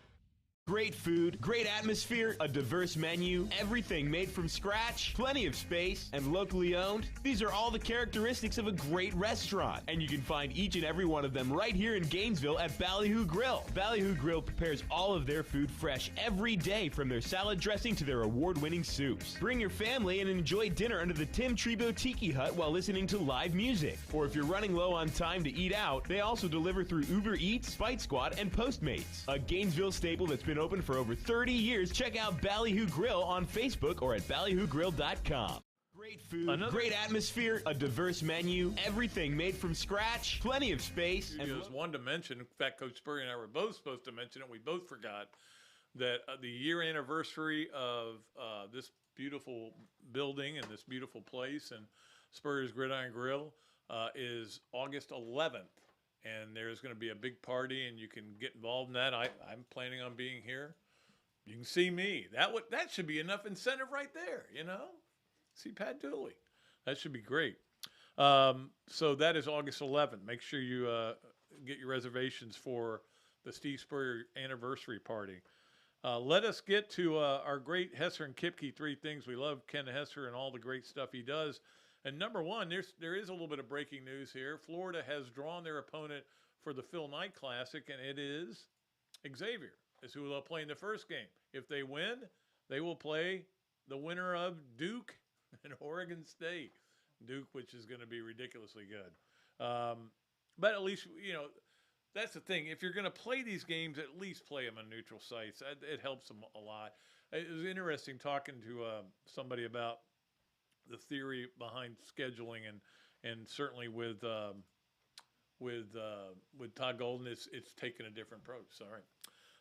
Great food, great atmosphere, a diverse menu, everything made from scratch, plenty of space, and locally owned. These are all the characteristics of a great restaurant, and you can find each and every one of them right here in Gainesville at Ballyhoo Grill. Ballyhoo Grill prepares all of their food fresh every day, from their salad dressing to their award-winning soups. Bring your family and enjoy dinner under the Tim Tebow Tiki Hut while listening to live music. Or if you're running low on time to eat out, they also deliver through Uber Eats, Bite Squad, and Postmates. A Gainesville staple that's been open for over 30 years. Check out Ballyhoo Grill on Facebook or at ballyhoogrill.com. Great food, great atmosphere, a diverse menu, everything made from scratch, plenty of space.
And one to mention, in fact, Coach Spurrier and I were both supposed to mention it. We both forgot that the year anniversary of this beautiful building and this beautiful place and Spurrier's Gridiron Grill is August 11th. And there's going to be a big party, and you can get involved in that. I'm planning on being here. You can see me. That should be enough incentive right there, See Pat Dooley. That should be great. So that is August 11th. Make sure you get your reservations for the Steve Spurrier anniversary party. Let us get to our great Hesser and Kipke 3 things. We love Ken Hesser and all the great stuff he does. And number one, there is a little bit of breaking news here. Florida has drawn their opponent for the Phil Knight Classic, and it is Xavier, is who they'll play in the first game. If they win, they will play the winner of Duke and Oregon State. Duke, which is going to be ridiculously good. But at least, that's the thing. If you're going to play these games, at least play them on neutral sites. It helps them a lot. It was interesting talking to somebody about the theory behind scheduling, and certainly with Todd Golden, it's taken a different approach. So, all right.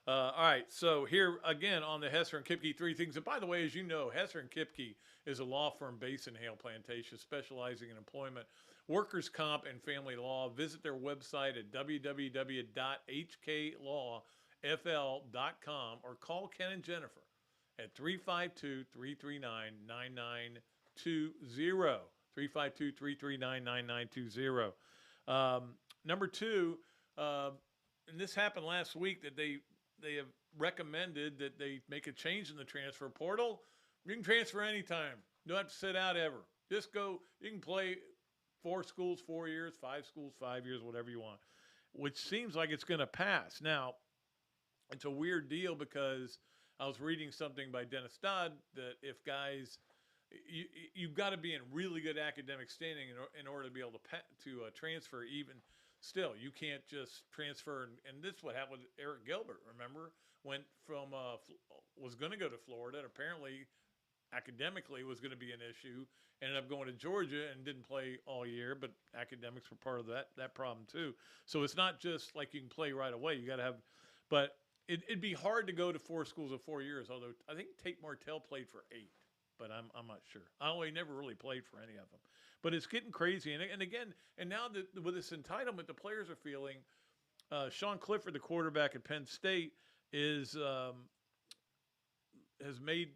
All right, so here again on the Hesser and Kipke 3 things. And by the way, as you know, Hesser and Kipke is a law firm based in Hale Plantation, specializing in employment, workers' comp, and family law. Visit their website at www.hklawfl.com or call Ken and Jennifer at 352-339-9920. 352-339-9920. Number two, and this happened last week, that they have recommended that they make a change in the transfer portal. You can transfer anytime. You don't have to sit out ever. Just go. You can play 4 schools 4 years, 5 schools 5 years, whatever you want, which seems like it's going to pass. Now, it's a weird deal because I was reading something by Dennis Dodd that if guys, you've got to be in really good academic standing in order to be able to transfer. Even still, you can't just transfer. And this is what happened with Eric Gilbert. Remember, went from was going to go to Florida, and apparently academically was going to be an issue. Ended up going to Georgia and didn't play all year, but academics were part of that problem too. So it's not just like you can play right away. You got to have, but it'd be hard to go to 4 schools in 4 years. Although I think Tate Martell played for 8. But I'm not sure. He never really played for any of them. But it's getting crazy. And again, and now with this entitlement, the players are feeling. Sean Clifford, the quarterback at Penn State, has made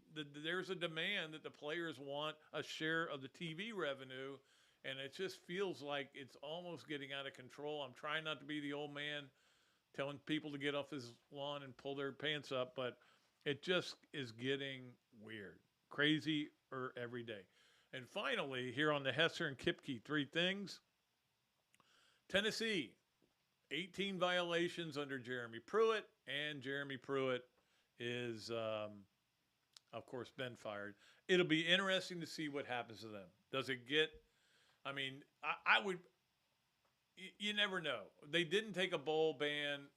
there's a demand that the players want a share of the TV revenue, and it just feels like it's almost getting out of control. I'm trying not to be the old man telling people to get off his lawn and pull their pants up, but it just is getting weird. Crazy every day. And finally, here on the Hesser and Kipke 3 things, Tennessee, 18 violations under Jeremy Pruitt, and Jeremy Pruitt is, of course, been fired. It'll be interesting to see what happens to them. Does it get, I would, you never know. They didn't take a bowl ban,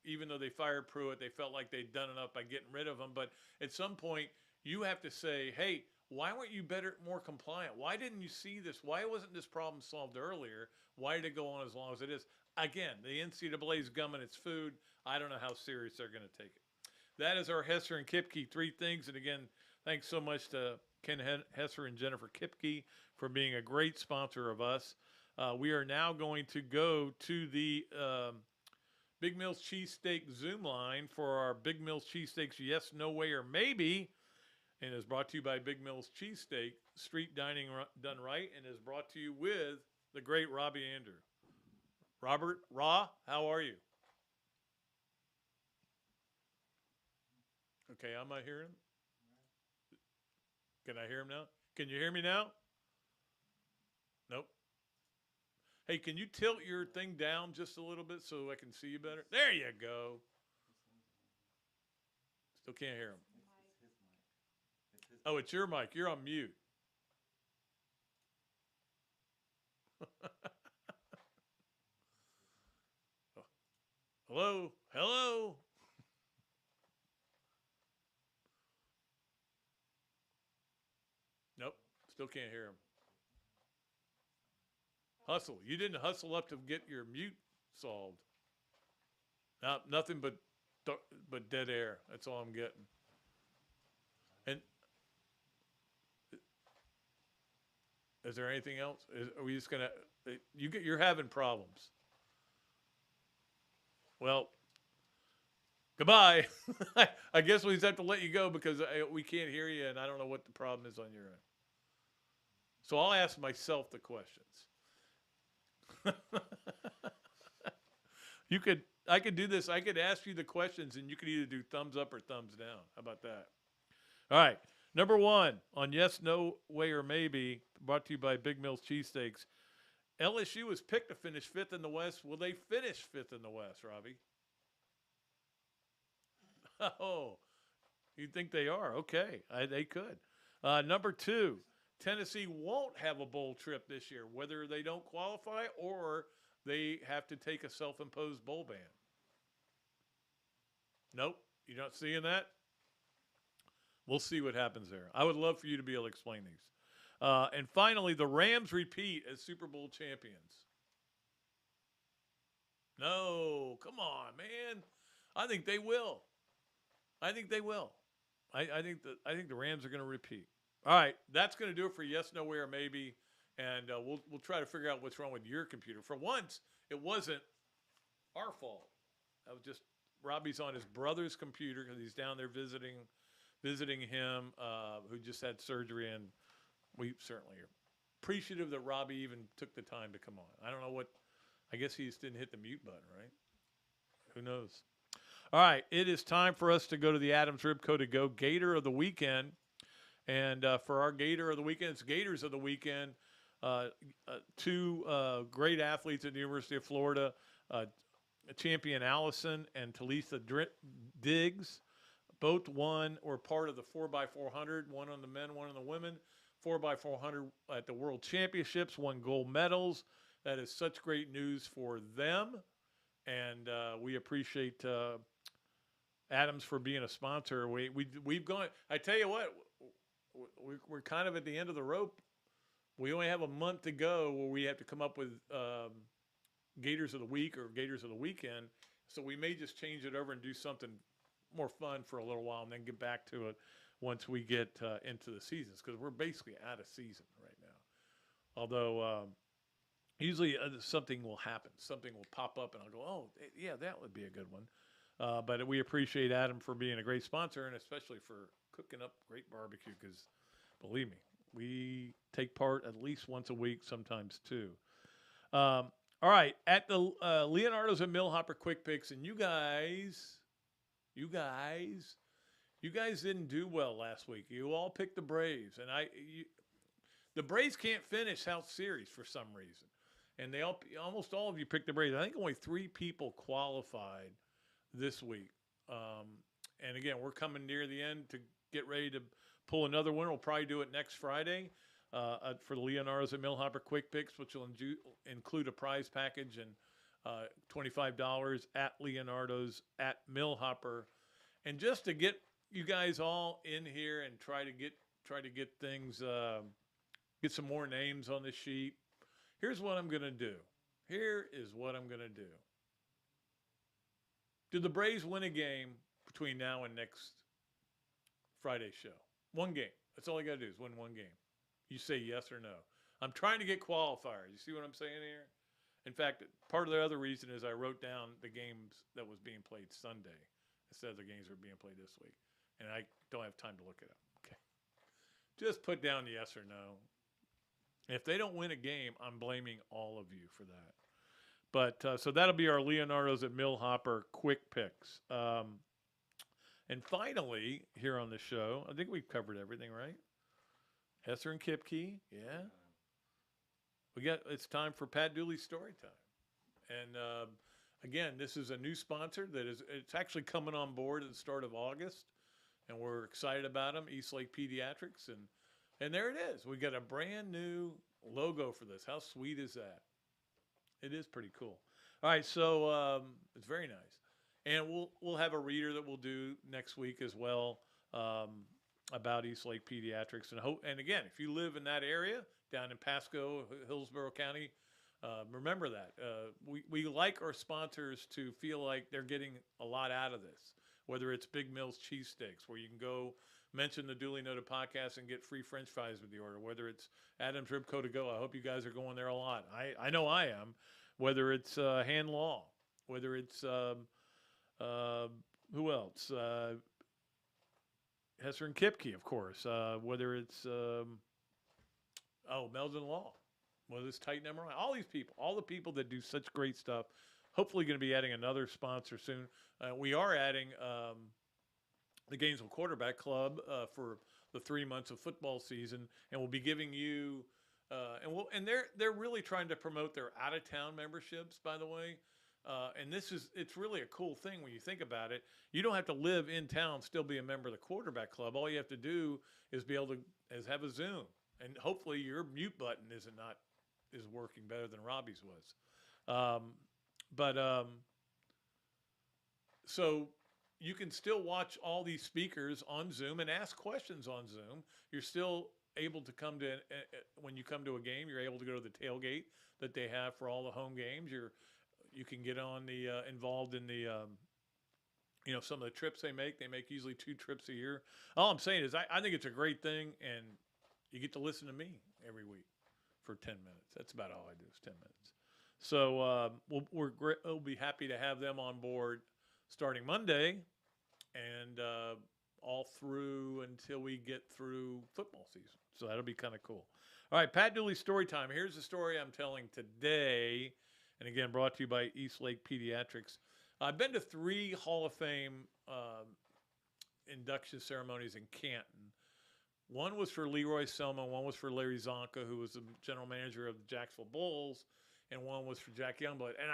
even though they fired Pruitt. They felt like they'd done enough by getting rid of him. But at some point, you have to say, hey, why weren't you more compliant? Why didn't you see this? Why wasn't this problem solved earlier? Why did it go on as long as it is? Again, the NCAA's gumming its food. I don't know how serious they're going to take it. That is our Hesser and Kipke 3 things. And again, thanks so much to Ken Hesser and Jennifer Kipke for being a great sponsor of us. We are now going to go to the Big Mills Cheesesteak Zoom line for our Big Mills Cheesesteaks Yes, No Way, or Maybe. And is brought to you by Big Mills Cheesesteak, street dining done right, and is brought to you with the great Robbie Andrew. Robert, how are you? Okay, I'm not hearing him. Can I hear him now? Can you hear me now? Nope. Hey, can you tilt your thing down just a little bit so I can see you better? There you go. Still can't hear him. Oh, it's your mic. You're on mute. Hello? Hello? Nope. Still can't hear him. Hustle. You didn't hustle up to get your mute solved. Nothing but dead air. That's all I'm getting. And is there anything else? Are we just gonna? You're having problems. Well, goodbye. I guess we just have to let you go because we can't hear you, and I don't know what the problem is on your end. So I'll ask myself the questions. I could do this. I could ask you the questions, and you could either do thumbs up or thumbs down. How about that? All right. Number 1 on Yes, No Way, or Maybe, brought to you by Big Mills Cheesesteaks. LSU was picked to finish 5th in the West. Will they finish 5th in the West, Robbie? Oh, you think they are? Okay, they could. Number 2, Tennessee won't have a bowl trip this year, whether they don't qualify or they have to take a self-imposed bowl ban. Nope, you're not seeing that? We'll see what happens there. I would love for you to be able to explain these. And finally, the Rams repeat as Super Bowl champions. No, come on, man. I think they will. I think they will. I think the Rams are going to repeat. All right, that's going to do it for Yes, No, Where, Maybe, and we'll try to figure out what's wrong with your computer. For once, it wasn't our fault. That was just Robbie's on his brother's computer because he's down there visiting him, who just had surgery, and we certainly are appreciative that Robbie even took the time to come on. I don't know what. I guess he just didn't hit the mute button, right? Who knows? All right, it is time for us to go to the Adams Ribco to go Gator of the Weekend. And for our Gator of the Weekend, it's Gators of the Weekend. Two great athletes at the University of Florida, champion Allison and Talitha Diggs. Both won or part of the 4x400, one on the men, one on the women. 4x400 at the World Championships, won gold medals. That is such great news for them. And we appreciate Adams for being a sponsor. We've gone, I tell you what, we're kind of at the end of the rope. We only have a month to go where we have to come up with Gators of the Week or Gators of the Weekend. So we may just change it over and do something more fun for a little while and then get back to it once we get into the seasons, because we're basically out of season right now. Although usually something will happen. Something will pop up and I'll go, oh, yeah, that would be a good one. But we appreciate Adam for being a great sponsor and especially for cooking up great barbecue because, believe me, we take part at least once a week, sometimes two. All right, at the Leonardo's and Millhopper Quick Picks, and you guys didn't do well last week. You all picked the Braves, and the Braves can't finish South Series for some reason, and almost all of you picked the Braves. I think only 3 people qualified this week. And again, we're coming near the end to get ready to pull another one. We'll probably do it next Friday for the Leonardo's and Millhopper Quick Picks, which will include a prize package and $25 at Leonardo's at Millhopper. And just to get you guys all in here and try to get things, get some more names on the sheet. Here's what I'm going to do. Here is what I'm going to do. Do the Braves win a game between now and next Friday's show? One game. That's all I got to do is win one game. You say yes or no. I'm trying to get qualifiers. You see what I'm saying here? In fact, part of the other reason is I wrote down the games that was being played Sunday instead of the games that are being played this week. And I don't have time to look it up. Okay. Just put down yes or no. If they don't win a game, I'm blaming all of you for that. But so that'll be our Leonardo's at Millhopper Quick Picks. And finally, here on the show, I think we've covered everything, right? Hesser and Kipke, yeah. It's time for Pat Dooley's story time. And again, this is a new sponsor it's actually coming on board at the start of August. And we're excited about them, East Lake Pediatrics. And there it is. We got a brand new logo for this. How sweet is that? It is pretty cool. All right, so it's very nice. And we'll have a reader that we'll do next week as well about East Lake Pediatrics. And again, if you live in that area, down in Pasco, Hillsborough County, remember that. We like our sponsors to feel like they're getting a lot out of this, whether it's Big Mills Cheesesteaks, where you can go mention the Dooley Noted Podcast and get free French fries with the order, whether it's Adams Ribco to go. I hope you guys are going there a lot. I know I am. Whether it's Hand Law, whether it's who else? Hesser and Kipke, of course. Whether it's Meldon Law, whether it's Titan MRI, all these people, all the people that do such great stuff. Hopefully, going to be adding another sponsor soon. We are adding the Gainesville Quarterback Club for the 3 months of football season, and we'll be giving you. And they're really trying to promote their out of town memberships, by the way. And it's really a cool thing when you think about it. You don't have to live in town, still be a member of the Quarterback Club. All you have to do is be able to have a Zoom. And hopefully your mute button is working better than Robbie's was. So you can still watch all these speakers on Zoom and ask questions on Zoom. You're still able to come to, when you come to a game, you're able to go to the tailgate that they have for all the home games. You can get on involved in the, some of the trips they make. They make usually 2 trips a year. All I'm saying is I think it's a great thing, and you get to listen to me every week for 10 minutes. That's about all I do is 10 minutes. So we'll be happy to have them on board starting Monday and all through until we get through football season. So that'll be kind of cool. All right, Pat Dooley story time. Here's the story I'm telling today, and again, brought to you by East Lake Pediatrics. I've been to 3 Hall of Fame induction ceremonies in Canton. One was for Leroy Selma, one was for Larry Zonka, who was the general manager of the Jacksonville Bulls, and one was for Jack Youngblood. And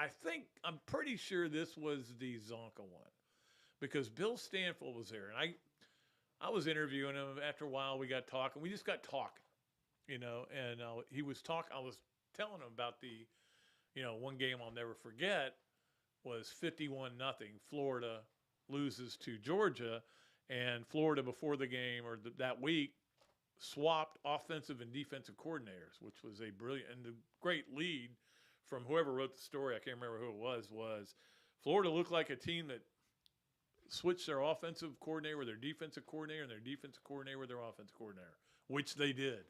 I'm pretty sure this was the Zonka one because Bill Stanfield was there. And I was interviewing him. After a while, we got talking. We just got talking, and he was talking. I was telling him about the, one game I'll never forget was 51-0. Florida loses to Georgia, and Florida before the game or that week swapped offensive and defensive coordinators, which was a brilliant and the great lead from whoever wrote the story. I can't remember who it was Florida looked like a team that switched their offensive coordinator with their defensive coordinator and their defensive coordinator with their offensive coordinator, which they did.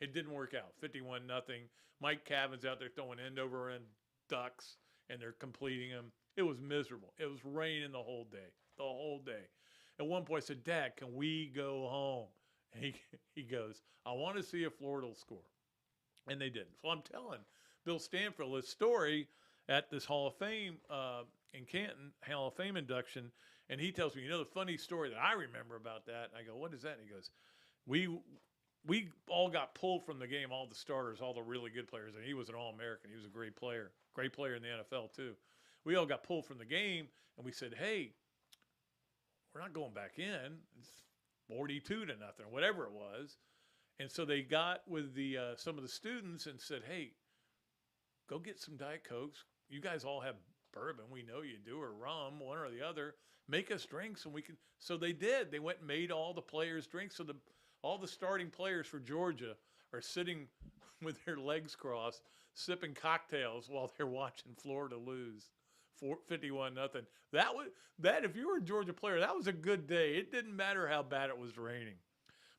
It didn't work out. 51-0. Mike Cavan's out there throwing end over end ducks, and they're completing them. It was miserable. It was raining the whole day. At one point I said, Dad, can we go home? And he goes, I want to see if Florida will score. And they didn't. So I'm telling Bill Stanfield this story at this Hall of Fame in Canton, Hall of Fame induction, and he tells me, the funny story that I remember about that. And I go, what is that? And he goes, we all got pulled from the game, all the starters, all the really good players. And he was an All-American. He was a great player in the NFL too. We all got pulled from the game, and we said, hey, we're not going back in. It's 42-0, whatever it was. And so they got with some of the students and said, hey, go get some Diet Cokes. You guys all have bourbon. We know you do, or rum, one or the other. Make us drinks, and we can. So they did. They went and made all the players drinks. So all the starting players for Georgia are sitting with their legs crossed, sipping cocktails while they're watching Florida lose 51-0. That if you were a Georgia player, that was a good day. It didn't matter how bad it was raining.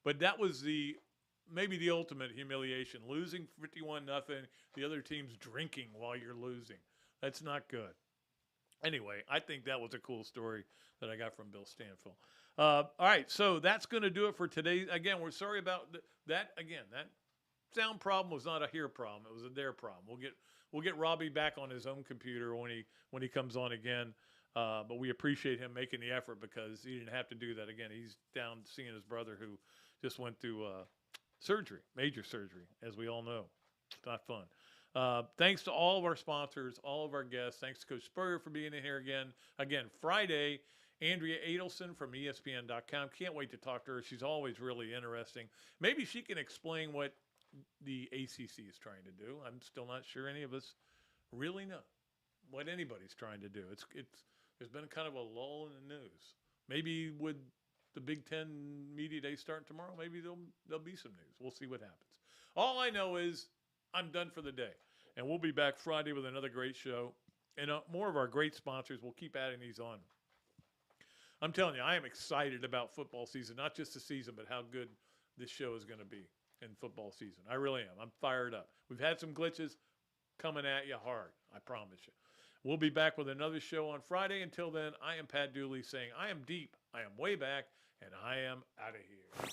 But that was maybe the ultimate humiliation, losing 51-0, the other team's drinking while you're losing. That's not good. Anyway, I think that was a cool story that I got from Bill Stanfield. All right, so that's going to do it for today. Again, we're sorry about that. Again, that sound problem was not a here problem. It was a there problem. We'll get Robbie back on his own computer when he comes on again. But we appreciate him making the effort because he didn't have to do that again. He's down seeing his brother who just went through surgery, major surgery, as we all know. It's not fun. Thanks to all of our sponsors, all of our guests. Thanks to Coach Spurrier for being in here again. Again, Friday, Andrea Adelson from ESPN.com. Can't wait to talk to her. She's always really interesting. Maybe she can explain what the ACC is trying to do. I'm still not sure any of us really know what anybody's trying to do. There's been kind of a lull in the news. Maybe with the Big Ten Media Day starting tomorrow, maybe there'll be some news. We'll see what happens. All I know is I'm done for the day. And we'll be back Friday with another great show. And more of our great sponsors. We'll keep adding these on. I'm telling you, I am excited about football season. Not just the season, but how good this show is going to be in football season. I really am. I'm fired up. We've had some glitches coming at you hard. I promise you. We'll be back with another show on Friday. Until then, I am Pat Dooley saying I am deep, I am way back, and I am out of here.